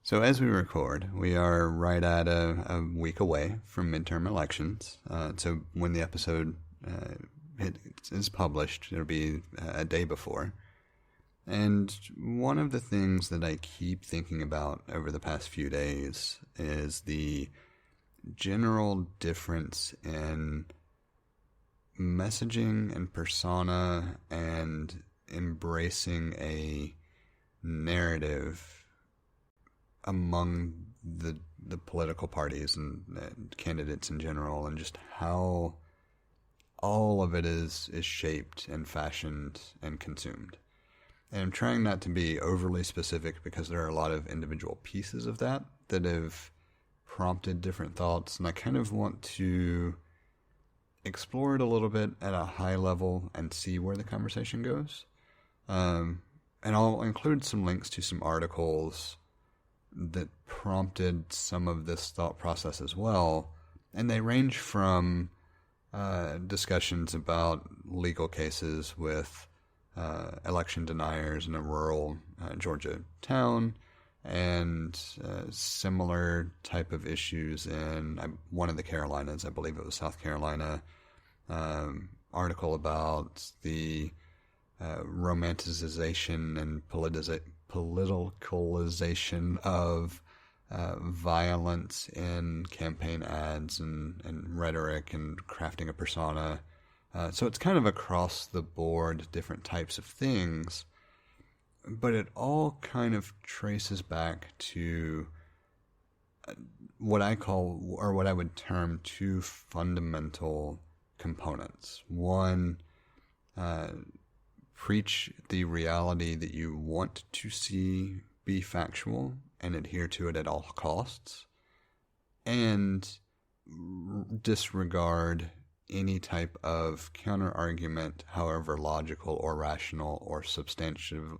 So as we record, we are right at a week away from midterm elections. So when the episode is published, it'll be a day before. And one of the things that I keep thinking about over the past few days is the general difference in messaging and persona and embracing a narrative among the political parties and candidates in general, and just how all of it is shaped and fashioned and consumed. And I'm trying not to be overly specific because there are a lot of individual pieces of that have prompted different thoughts, and I kind of want to explore it a little bit at a high level and see where the conversation goes. And I'll include some links to some articles that prompted some of this thought process as well. And they range from discussions about legal cases with election deniers in a rural Georgia town, and similar type of issues in one of the Carolinas, I believe it was South Carolina, article about the romanticization and politicalization of violence in campaign ads and rhetoric and crafting a persona. So it's kind of across the board, different types of things, but it all kind of traces back to what I call, or what I would term, two fundamental components. One, preach the reality that you want to see be factual and adhere to it at all costs, and disregard any type of counter-argument, however logical or rational or substantively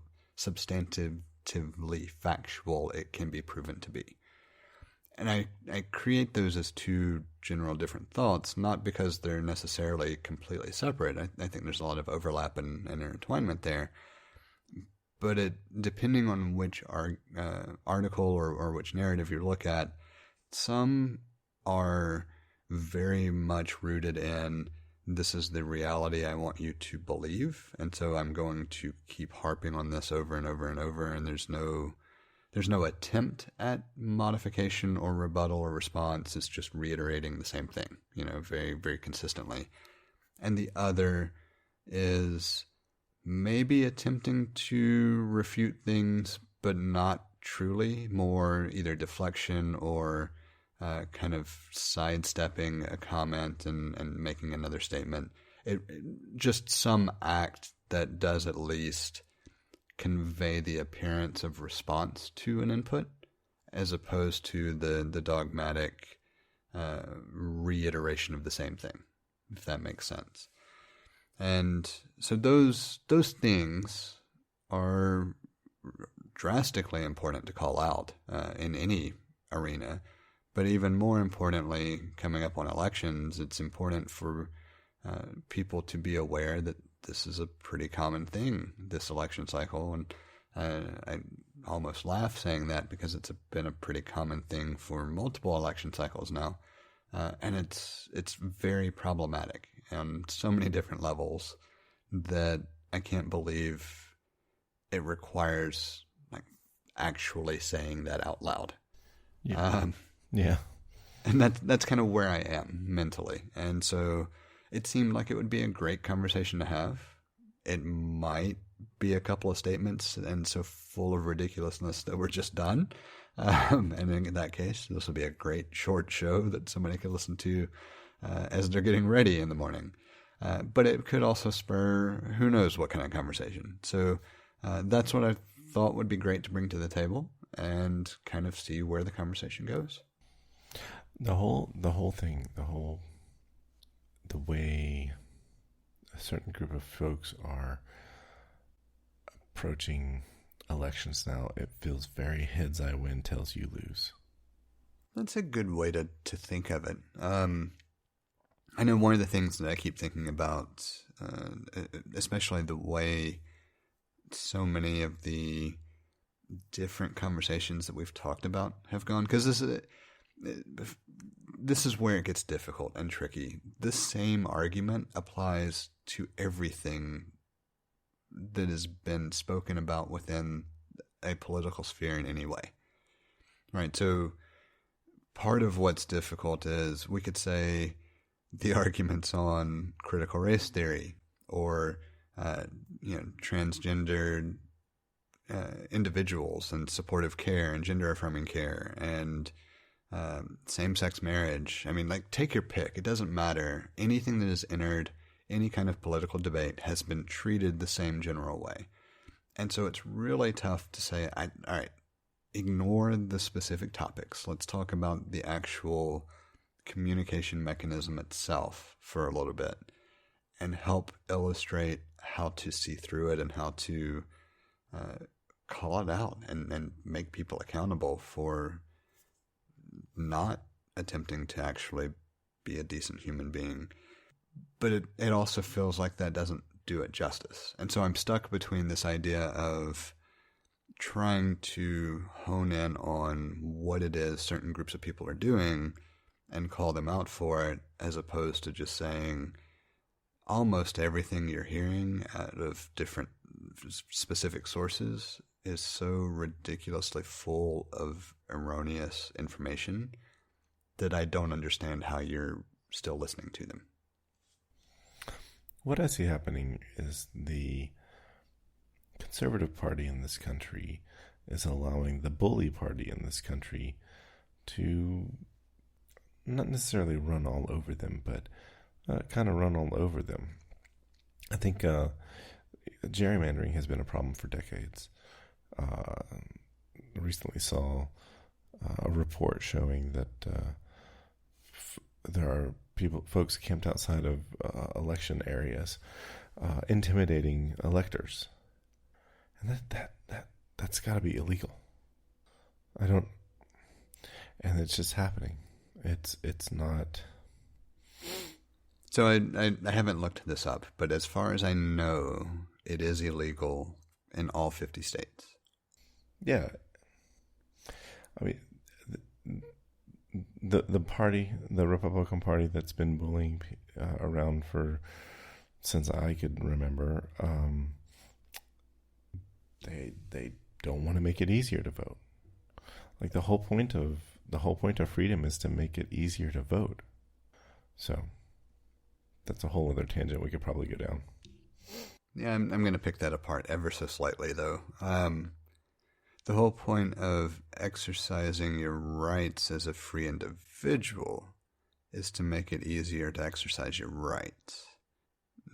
factual it can be proven to be. And I create those as two general different thoughts, not because they're necessarily completely separate. I think there's a lot of overlap and intertwinement there. But depending on which article or which narrative you look at, some are very much rooted in, this is the reality I want you to believe, and so I'm going to keep harping on this over and over and over, and there's no attempt at modification or rebuttal or response. It's just reiterating the same thing, very, very consistently. And the other is maybe attempting to refute things, but not truly, more either deflection or kind of sidestepping a comment and making another statement. Just some act that does at least convey the appearance of response to an input, as opposed to the dogmatic reiteration of the same thing, if that makes sense. And so those things are drastically important to call out in any arena. But even more importantly, coming up on elections, it's important for people to be aware that this is a pretty common thing this election cycle. And I almost laugh saying that because it's been a pretty common thing for multiple election cycles now. And it's very problematic on so many different levels that I can't believe it requires actually saying that out loud. Yeah. Yeah. And that's kind of where I am mentally. And so it seemed like it would be a great conversation to have. It might be a couple of statements and so full of ridiculousness that we're just done. And in that case, this will be a great short show that somebody could listen to as they're getting ready in the morning. But it could also spur who knows what kind of conversation. So that's what I thought would be great to bring to the table and kind of see where the conversation goes. The whole thing, the way a certain group of folks are approaching elections now, it feels very heads I win, tails you lose. That's a good way to think of it. I know one of the things that I keep thinking about, especially the way so many of the different conversations that we've talked about have gone, because this is where it gets difficult and tricky. This same argument applies to everything that has been spoken about within a political sphere in any way, right? So part of what's difficult is we could say the arguments on critical race theory or transgendered individuals and supportive care and gender affirming care and same-sex marriage. I mean, like, take your pick. It doesn't matter. Anything that has entered any kind of political debate has been treated the same general way. And so it's really tough to say, all right, ignore the specific topics. Let's talk about the actual communication mechanism itself for a little bit and help illustrate how to see through it and how to call it out and make people accountable for not attempting to actually be a decent human being. But it also feels like that doesn't do it justice. And so I'm stuck between this idea of trying to hone in on what it is certain groups of people are doing and call them out for it, as opposed to just saying almost everything you're hearing out of different specific sources is so ridiculously full of erroneous information that I don't understand how you're still listening to them. What I see happening is the conservative party in this country is allowing the bully party in this country to not necessarily run all over them, but kind of run all over them. I think gerrymandering has been a problem for decades. Recently saw a report showing that there are folks camped outside of election areas, intimidating electors, and that's got to be illegal. And it's just happening. It's not. So I haven't looked this up, but as far as I know, it is illegal in all 50 states. Yeah. I mean, the party, the Republican Party that's been bullying around since I could remember, they don't want to make it easier to vote. Like the whole point of freedom is to make it easier to vote. So that's a whole other tangent we could probably go down. Yeah, I'm going to pick that apart ever so slightly, though. The whole point of exercising your rights as a free individual is to make it easier to exercise your rights.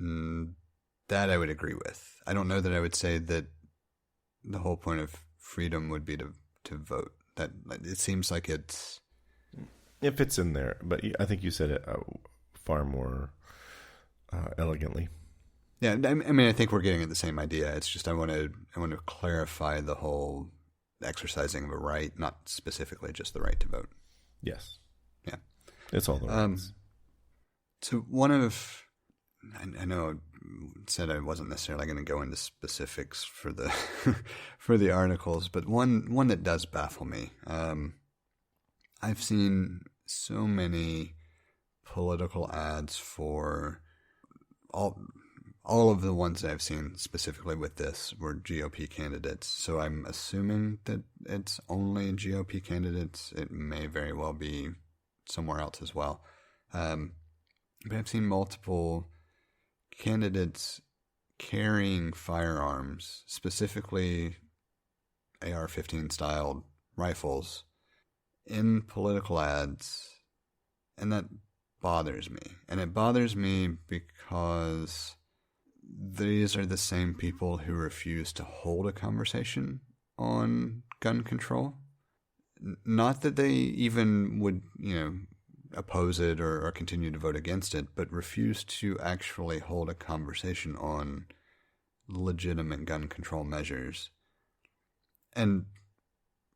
That I would agree with. I don't know that I would say that the whole point of freedom would be to vote. That it seems like it fits in there, but I think you said it far more elegantly. Yeah, I mean, I think we're getting at the same idea. It's just I want to clarify the whole exercising of a right, not specifically just the right to vote. Yes. Yeah. It's all the rights. So I know I said I wasn't necessarily going to go into specifics for the for the articles, but one that does baffle me. I've seen so many political ads for all of the ones that I've seen specifically with this were GOP candidates. So I'm assuming that it's only GOP candidates. It may very well be somewhere else as well. But I've seen multiple candidates carrying firearms, specifically AR-15 styled rifles, in political ads. And that bothers me. And it bothers me because these are the same people who refuse to hold a conversation on gun control. Not that they even would, oppose it or continue to vote against it, but refuse to actually hold a conversation on legitimate gun control measures. And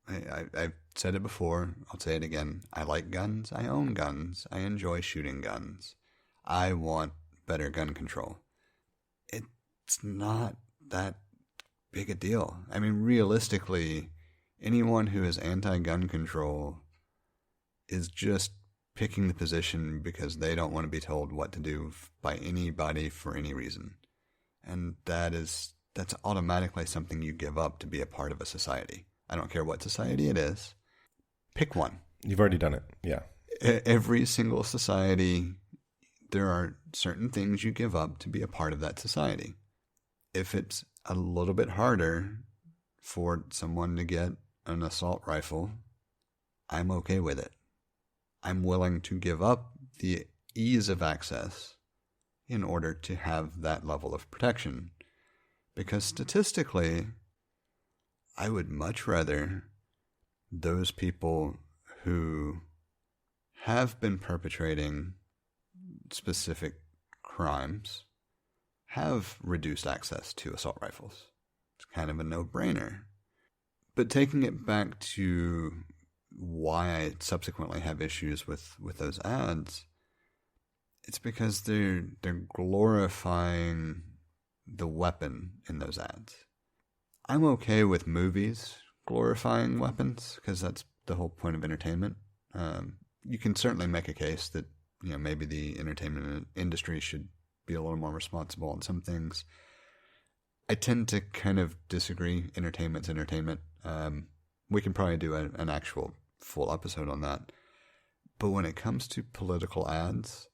I've said it before, I'll say it again. I like guns. I own guns. I enjoy shooting guns. I want better gun control. It's not that big a deal. I mean, realistically, anyone who is anti-gun control is just picking the position because they don't want to be told what to do by anybody for any reason. And that's automatically something you give up to be a part of a society. I don't care what society it is. Pick one. You've already done it. Yeah. Every single society, there are certain things you give up to be a part of that society. If it's a little bit harder for someone to get an assault rifle, I'm okay with it. I'm willing to give up the ease of access in order to have that level of protection. Because statistically, I would much rather those people who have been perpetrating specific crimes have reduced access to assault rifles. It's kind of a no-brainer. But taking it back to why I subsequently have issues with those ads, it's because they're glorifying the weapon in those ads. I'm okay with movies glorifying weapons because that's the whole point of entertainment. You can certainly make a case that maybe the entertainment industry should be a little more responsible on some things. I tend to kind of disagree. Entertainment's entertainment. We can probably do an actual full episode on that. But when it comes to political ads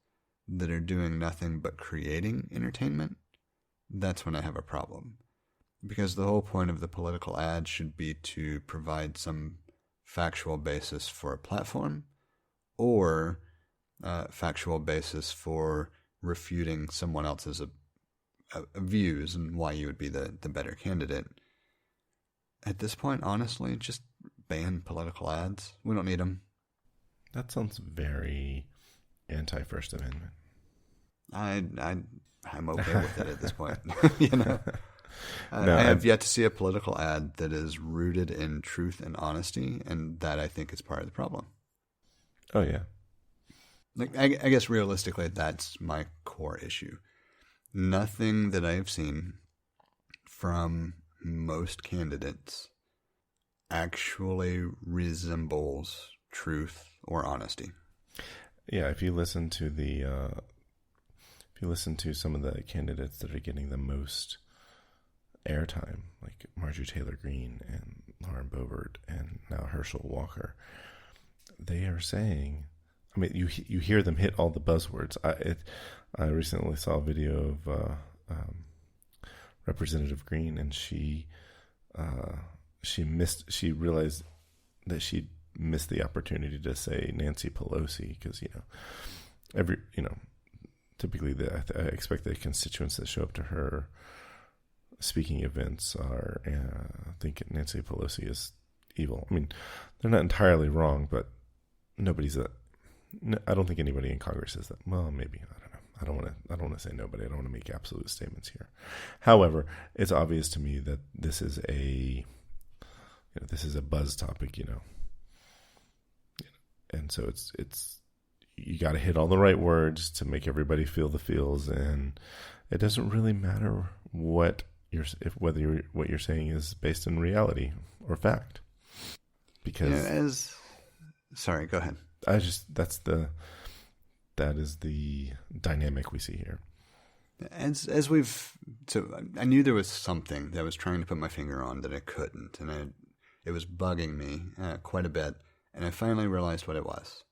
that are doing nothing but creating entertainment, that's when I have a problem. Because the whole point of the political ad should be to provide some factual basis for a platform or factual basis for refuting someone else's views and why you would be the better candidate. At this point, honestly, just ban political ads. We don't need them. That sounds very anti-First Amendment. I'm okay with it at this point. No, I have yet to see a political ad that is rooted in truth and honesty, and that I think is part of the problem. Oh, yeah. I guess realistically, that's my core issue. Nothing that I have seen from most candidates actually resembles truth or honesty. Yeah, if you listen to some of the candidates that are getting the most airtime, like Marjorie Taylor Greene and Lauren Boebert and now Herschel Walker, they are saying, I mean, you hear them hit all the buzzwords. I recently saw a video of Representative Greene, and she realized that she missed the opportunity to say Nancy Pelosi because typically I expect the constituents that show up to her speaking events are think Nancy Pelosi is evil. I mean, they're not entirely wrong, but I don't think anybody in Congress is that. Well, maybe, I don't know. I don't want to say nobody. I don't want to make absolute statements here. However, it's obvious to me that this is a buzz topic, and so it's you got to hit all the right words to make everybody feel the feels, and it doesn't really matter what what you're saying is based in reality or fact, because sorry, go ahead. That is the dynamic we see here. I knew there was something that I was trying to put my finger on that I couldn't, and it was bugging me quite a bit, and I finally realized what it was.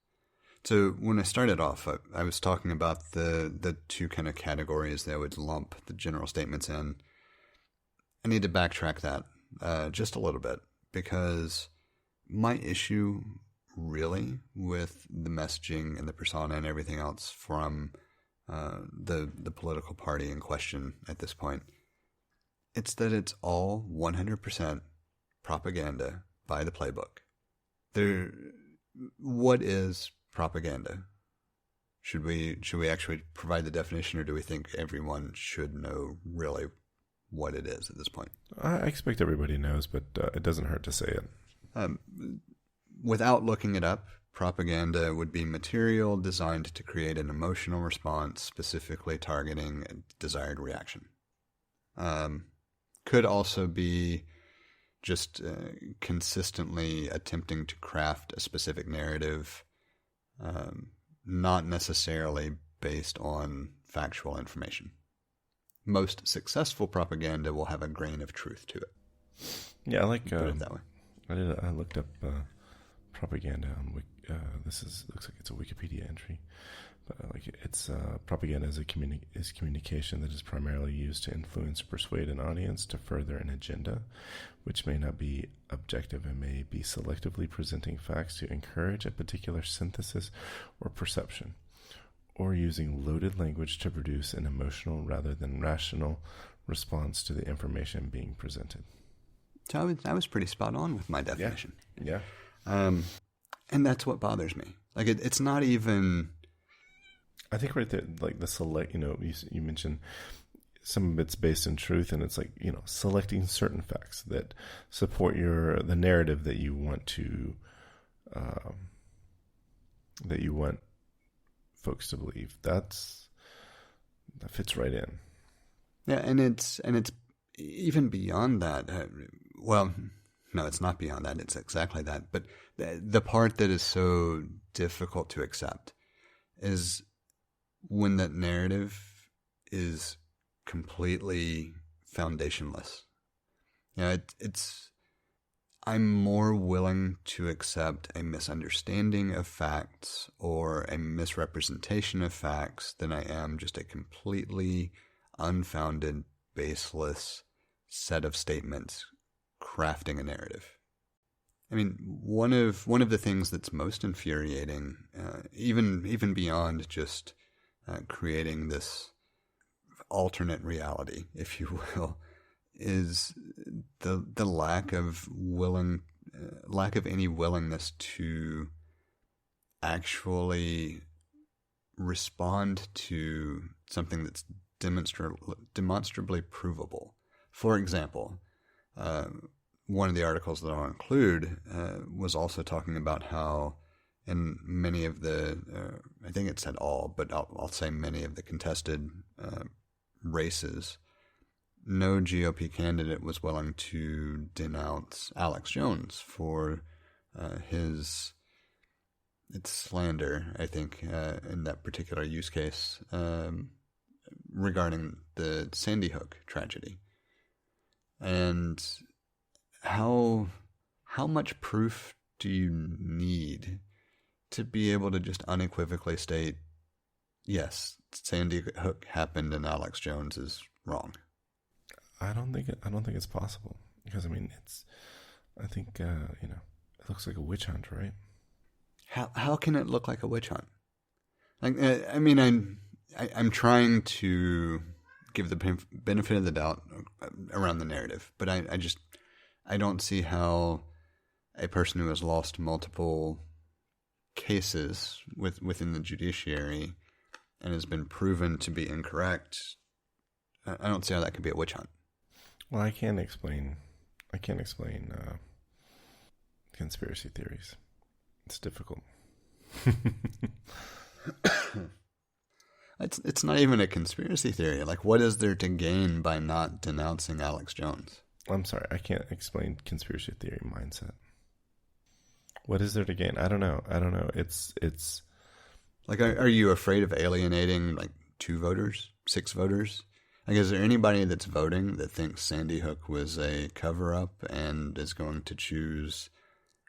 So when I started off, I was talking about the two kind of categories that I would lump the general statements in. I need to backtrack that just a little bit, because my issue really with the messaging and the persona and everything else from the political party in question at this point, it's that it's all 100% propaganda by the playbook. What is propaganda? Should we actually provide the definition, or do we think everyone should know really what it is at this point? I expect everybody knows, but it doesn't hurt to say it. Without looking it up, propaganda would be material designed to create an emotional response, specifically targeting a desired reaction. Could also be just consistently attempting to craft a specific narrative, not necessarily based on factual information. Most successful propaganda will have a grain of truth to it. Yeah, I like put it that way. I looked up propaganda on looks like it's a Wikipedia entry, but it's propaganda is communication that is primarily used to influence or persuade an audience to further an agenda, which may not be objective and may be selectively presenting facts to encourage a particular synthesis or perception, or using loaded language to produce an emotional rather than rational response to the information being presented. So I was pretty spot on with my definition. Yeah. And that's what bothers me. Like it's not even. I think right there, like the select. You mentioned some of it's based in truth, and it's like selecting certain facts that support the narrative that you want to folks to believe. That fits right in. Yeah, and it's even beyond that. Well, no, it's not beyond that. It's exactly that. But the part that is so difficult to accept is when that narrative is completely foundationless. I'm more willing to accept a misunderstanding of facts or a misrepresentation of facts than I am just a completely unfounded, baseless set of statements crafting a narrative. I mean, one of the things that's most infuriating, even beyond just creating this alternate reality, if you will, is the lack of any willingness to actually respond to something that's demonstrably provable. For example, one of the articles that I'll include was also talking about how in many of the, I think it said all, but I'll say many of the contested races, no GOP candidate was willing to denounce Alex Jones for it's slander, I think, in that particular use case regarding the Sandy Hook tragedy. And how much proof do you need to be able to just unequivocally state, yes, Sandy Hook happened and Alex Jones is wrong? I don't think it's possible, because I think it looks like a witch hunt, right? How can it look like a witch hunt? I'm trying to give the benefit of the doubt around the narrative, but I don't see how a person who has lost multiple cases within the judiciary and has been proven to be incorrect, I don't see how that could be a witch hunt. Well, I can't explain conspiracy theories. It's difficult. It's not even a conspiracy theory. Like, what is there to gain by not denouncing Alex Jones? I'm sorry, I can't explain conspiracy theory mindset. What is there to gain? I don't know. It's like, are you afraid of alienating like 2 voters, 6 voters? Like, is there anybody that's voting that thinks Sandy Hook was a cover-up and is going to choose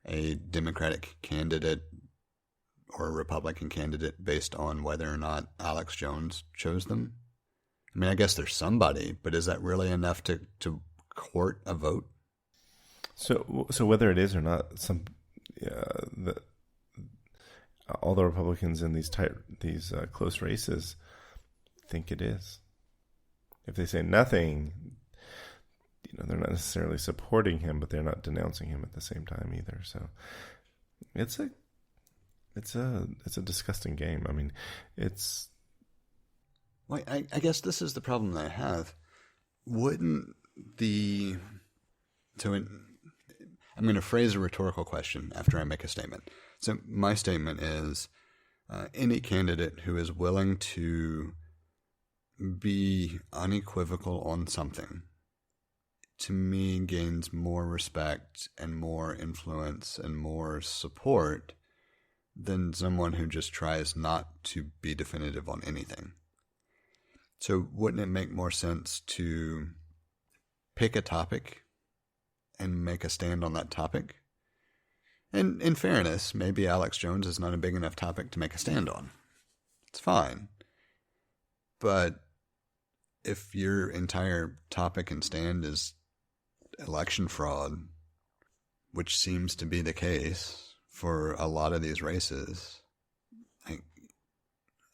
a Democratic candidate or a Republican candidate based on whether or not Alex Jones chose them? I mean, I guess there's somebody, but is that really enough to court a vote? So whether it is or not, all the Republicans in these close races think it is. If they say nothing, they're not necessarily supporting him, but they're not denouncing him at the same time either. So it's a disgusting game. I mean, it's. Well, I guess this is the problem that I have. I'm going to phrase a rhetorical question after I make a statement. So my statement is, any candidate who is willing to be unequivocal on something, to me, gains more respect and more influence and more support than someone who just tries not to be definitive on anything. So wouldn't it make more sense to pick a topic and make a stand on that topic? And in fairness, maybe Alex Jones is not a big enough topic to make a stand on. It's fine. But if your entire topic and stand is election fraud, which seems to be the case for a lot of these races,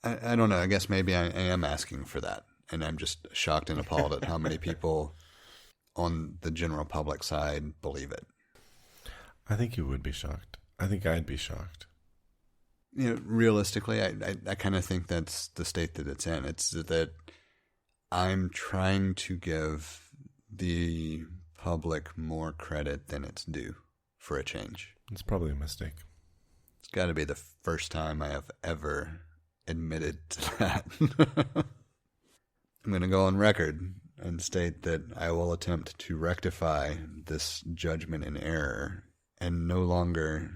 I don't know. I guess maybe I am asking for that. And I'm just shocked and appalled at how many people on the general public side believe it. I think you would be shocked. I think I'd be shocked. Realistically, I kind of think that's the state that it's in. It's that I'm trying to give the public more credit than it's due for a change. It's probably a mistake. It's got to be the first time I have ever admitted to that. I'm going to go on record and state that I will attempt to rectify this judgment in error and no longer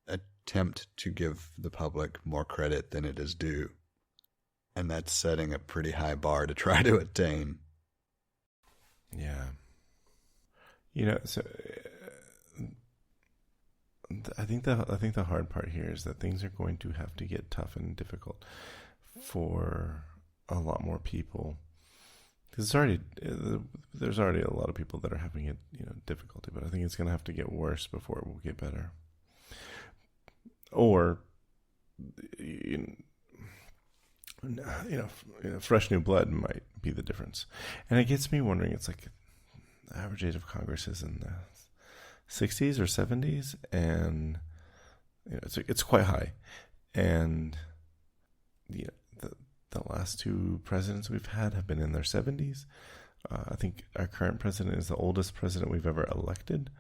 attempt to give the public more credit than it is due. And that's setting a pretty high bar to try to attain. Yeah. So I think the hard part here is that things are going to have to get tough and difficult for a lot more people. Because there's already a lot of people that are having it, difficulty. But I think it's going to have to get worse before it will get better. Or, fresh new blood might be the difference. And it gets me wondering. It's like the average age of Congress is in the 60s or 70s, and it's quite high. And the last two presidents we've had have been in their 70s. I think our current president is the oldest president we've ever elected.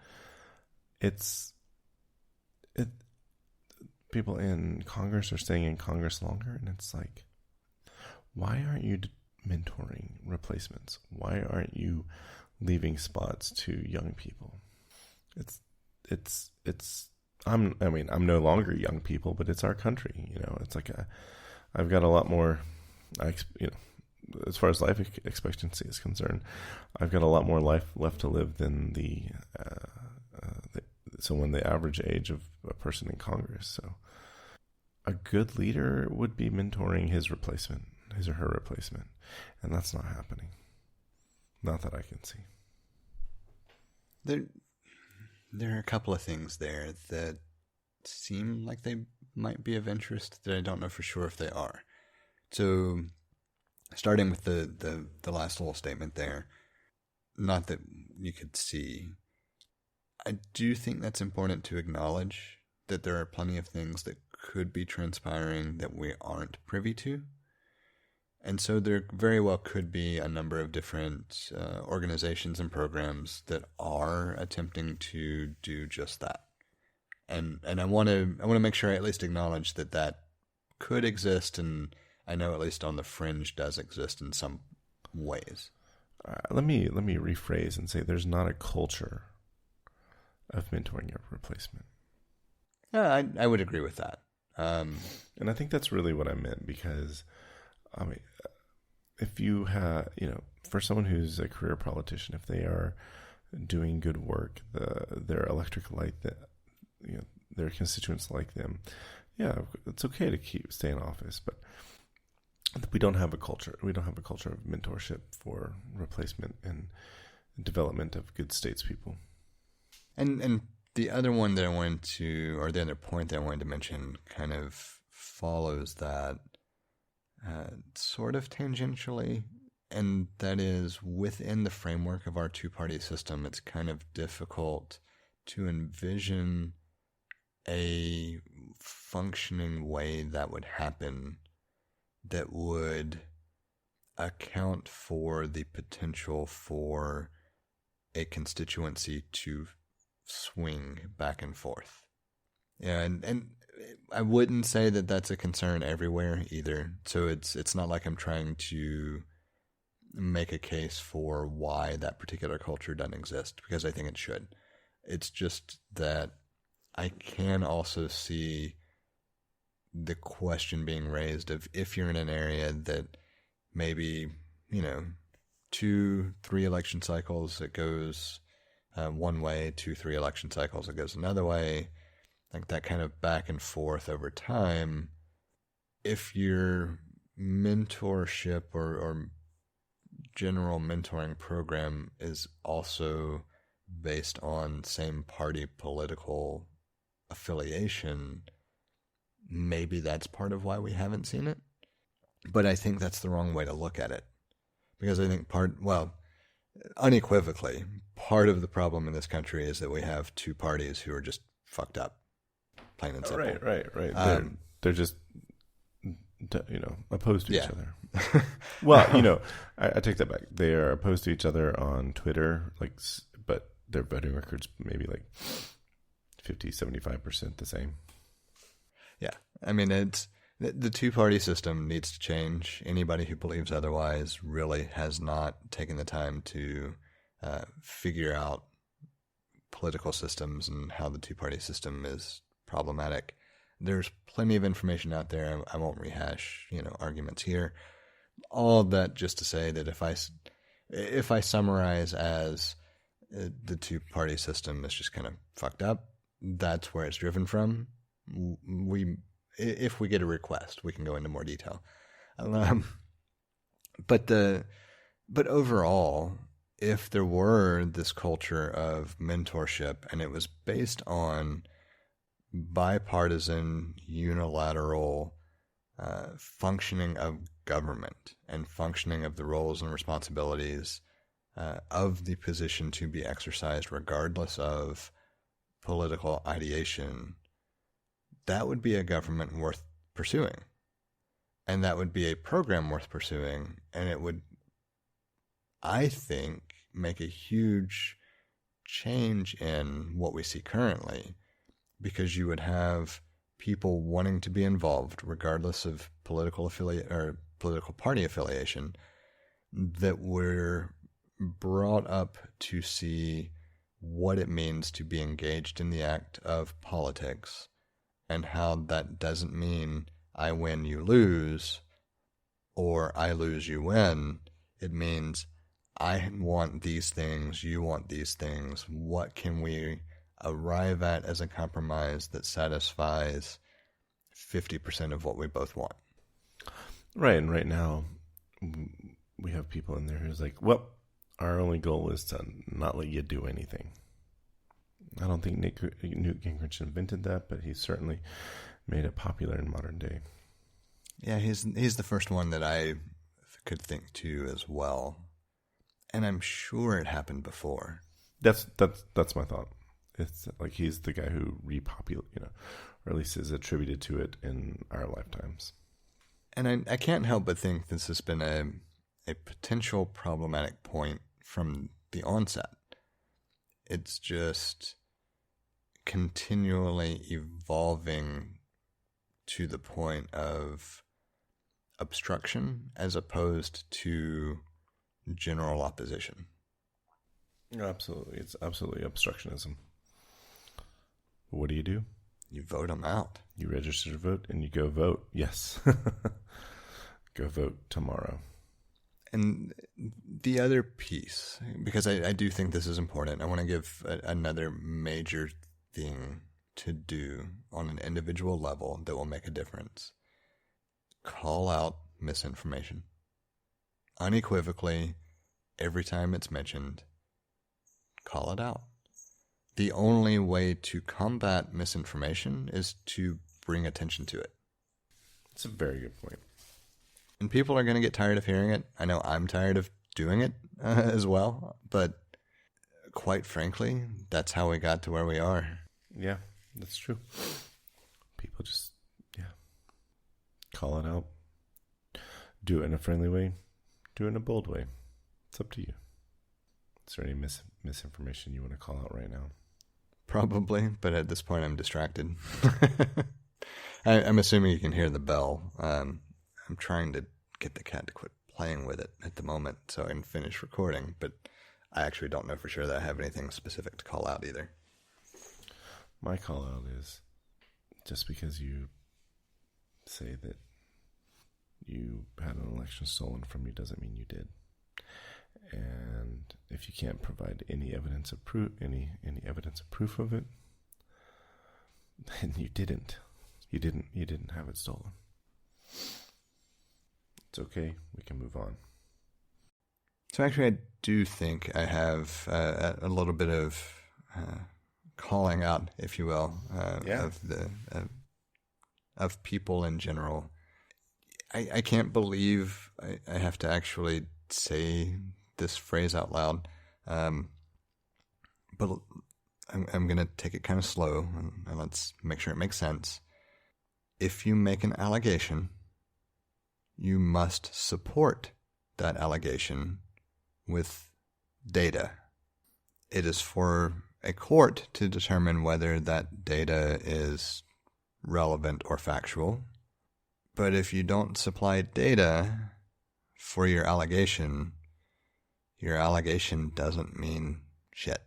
People in Congress are staying in Congress longer, and it's like, why aren't you mentoring replacements? Why aren't you leaving spots to young people? I'm no longer young people, but it's our country. It's like I've got a lot more, as far as life expectancy is concerned, I've got a lot more life left to live than the average age of a person in Congress. So a good leader would be mentoring his or her replacement. And that's not happening. Not that I can see. There are a couple of things there that seem like they might be of interest that I don't know for sure if they are. So starting with the last little statement there, not that you could see, I do think that's important to acknowledge that there are plenty of things that could be transpiring that we aren't privy to. And so there very well could be a number of different organizations and programs that are attempting to do just that. And I want to make sure I at least acknowledge that could exist, and I know at least on the fringe does exist in some ways. Let me rephrase and say there's not a culture of mentoring your replacement. Yeah, I would agree with that. And I think that's really what I meant, because if you have, for someone who's a career politician, if they are doing good work, their electric light, their constituents like them, yeah, it's okay to stay in office, but we don't have a culture. We don't have a culture of mentorship for replacement and development of good statespeople. And the other one that I wanted to, or the other point that I wanted to mention, kind of follows that sort of tangentially, and that is within the framework of our two-party system, it's kind of difficult to envision a functioning way that would happen that would account for the potential for a constituency to swing back and forth. Yeah, and I wouldn't say that that's a concern everywhere either. So it's not like I'm trying to make a case for why that particular culture doesn't exist, because I think it should. It's just that I can also see the question being raised of, if you're in an area that maybe, 2-3 election cycles it goes one way, 2-3 election cycles it goes another way, like that kind of back and forth over time. If your mentorship or general mentoring program is also based on same party political affiliation, maybe that's part of why we haven't seen it. But I think that's the wrong way to look at it. Because I think unequivocally, part of the problem in this country is that we have two parties who are just fucked up, plain and simple. Right. They're just, opposed to each other. Well, I take that back. They are opposed to each other on Twitter, but their voting records maybe 50-75% the same. Yeah. I mean, it's the two-party system needs to change. Anybody who believes otherwise really has not taken the time to figure out political systems and how the two-party system is problematic. There's plenty of information out there. I won't rehash, arguments here. All that just to say that if I summarize as the two-party system is just kind of fucked up, that's where it's driven from. If we get a request, we can go into more detail. But overall, if there were this culture of mentorship and it was based on bipartisan, unilateral functioning of government and functioning of the roles and responsibilities of the position to be exercised regardless of political ideation, that would be a government worth pursuing. And that would be a program worth pursuing. And it would, I think, make a huge change in what we see currently, because you would have people wanting to be involved regardless of political party affiliation, that were brought up to see what it means to be engaged in the act of politics, and how that doesn't mean I win, you lose, or I lose, you win. It means I want these things, you want these things. What can we arrive at as a compromise that satisfies 50% of what we both want? Right, and right now we have people in there who's like, well, our only goal is to not let you do anything. I don't think Newt Gingrich invented that, but he certainly made it popular in modern day. Yeah, he's the first one that I could think to as well, and I'm sure it happened before. That's my thought. It's like he's the guy who repopulated, or at least is attributed to it in our lifetimes. And I can't help but think this has been a potential problematic point from the onset. It's just continually evolving to the point of obstruction as opposed to general opposition. Absolutely. It's absolutely obstructionism. What do? You vote them out. You register to vote and you go vote. Yes. Go vote tomorrow. And the other piece, because I do think this is important, I want to give another major thing to do on an individual level that will make a difference. Call out misinformation. Unequivocally, every time it's mentioned, call it out. The only way to combat misinformation is to bring attention to it. That's a very good point. And people are going to get tired of hearing it. I know I'm tired of doing it as well. But quite frankly, that's how we got to where we are. Yeah, that's true. People just, call it out. Do it in a friendly way. Do it in a bold way. It's up to you. Is there any misinformation you want to call out right now? Probably, but at this point I'm distracted. I'm assuming you can hear the bell. I'm trying to get the cat to quit playing with it at the moment so I can finish recording, but I actually don't know for sure that I have anything specific to call out either. My call out is, just because you say that you had an election stolen from you doesn't mean you did. And if you can't provide any evidence of proof, any evidence of proof of it, then you didn't. You didn't have it stolen. It's okay. We can move on. So actually, I do think I have a little bit of calling out, if you will, of people in general. I can't believe I have to actually say this phrase out loud, but I'm going to take it kind of slow, and let's make sure it makes sense. If you make an allegation, you must support that allegation with data. It is for a court to determine whether that data is relevant or factual. But if you don't supply data for your allegation doesn't mean shit.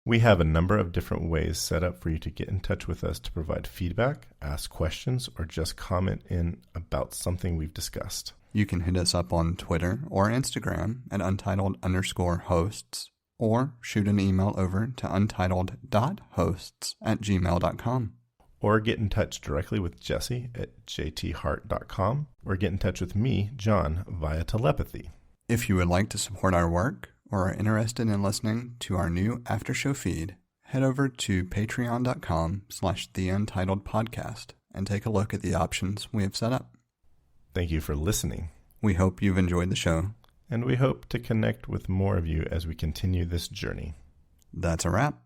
We have a number of different ways set up for you to get in touch with us to provide feedback, ask questions, or just comment in about something we've discussed. You can hit us up on Twitter or Instagram at untitled_hosts, or shoot an email over to untitled.hosts@gmail.com. Or get in touch directly with Jesse at jthart.com, or get in touch with me, John, via telepathy. If you would like to support our work or are interested in listening to our new after-show feed, head over to patreon.com/theUntitledPodcast and take a look at the options we have set up. Thank you for listening. We hope you've enjoyed the show. And we hope to connect with more of you as we continue this journey. That's a wrap.